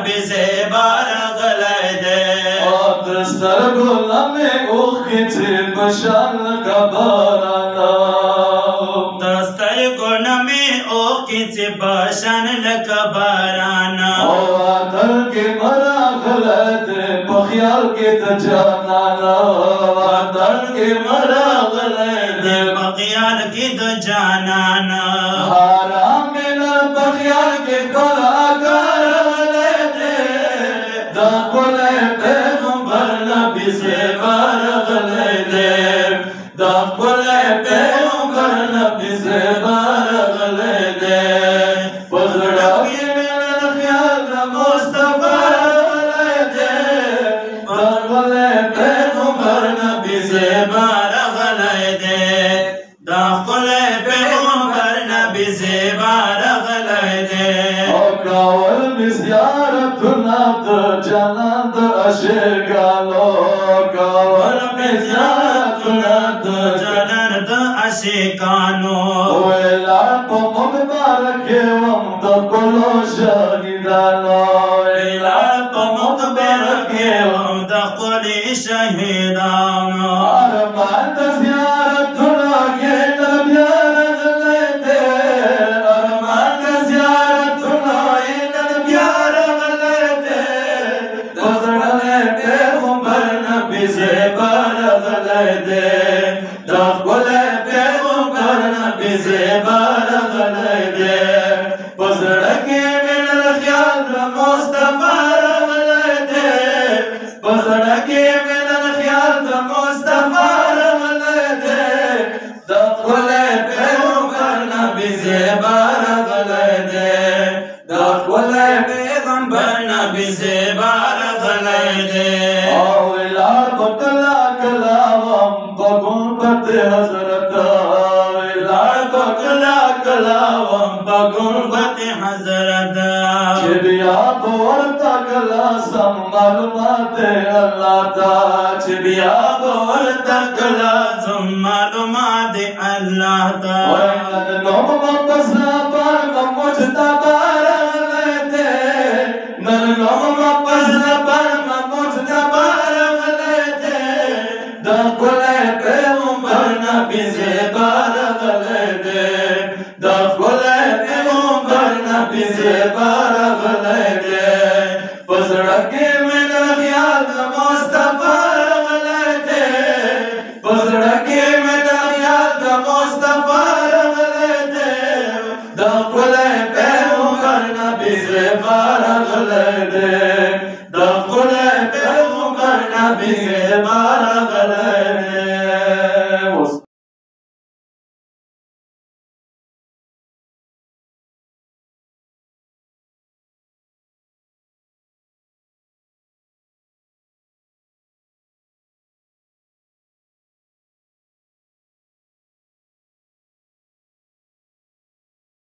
नबी से बारगले दे दस्तर गुलामे उखिच बशान कबाराना दस्तर गुलामे उखिच बशान कबाराना आदर के मरा गलते बख्याल के तजानाना आदर के मरा गलते बख्याल की तो जानाना हाराम में न बख्याल के कलाकार गलते दाखले पैगंबर नबी से बारगले दे दाखले पैगंबर नबी से बारगले दे पजड़ा के मेरा ख्याल मुस्तफा दे दाखले पैगंबर नबी से बारगले दे दाखले पैगंबर नबी से बारगले दे कावल मिज़ियारत नाद जनाद अशगालो कावल मिज़ियारत नाद जनाद अशिकानो वेला मुबारक वम दकुलो शहीदानो वेला मुबारक वम दकुली शहीदानो अरमान ज़ियारत लागे नबियारत लेते अरमान ज़ियारत लागे नबियारत लेते दसड़े पैगंबर नबी से बारगले दे दसड़े पैगंबर नबी से बारगले दे पसड़ के मेरा ख्याल मुस्तफा रगले दे पसड़ के मेरा ख्याल मुस्तफा रगले दे दसड़े पैगंबर नबी से बारगले दे दसड़े पैगंबर नबी से बारगले दे औला बकला कलाम बगुंबत हजरत औला बकला कलाम बगुंबत हजरत चिड़िया बोलता कला सम मालूमात अल्लाह ता चिड़िया बोलता कला सम मालूमात अल्लाह ता नम मपसा पर मुझता बारगले दे नम मपसा पर मुझता बारगले दे दकुले पैगंबर नबी से बारगले दे दकुले पैगंबर नबी से बारगले दे पसड़ के मेरा ख्याल मुस्तफा रगले दे पसड़ के मेरा ख्याल मुस्तफा रगले दे दकुले पैगंबर नबी से बारगले दे दकुले पैगंबर नबी से बारगले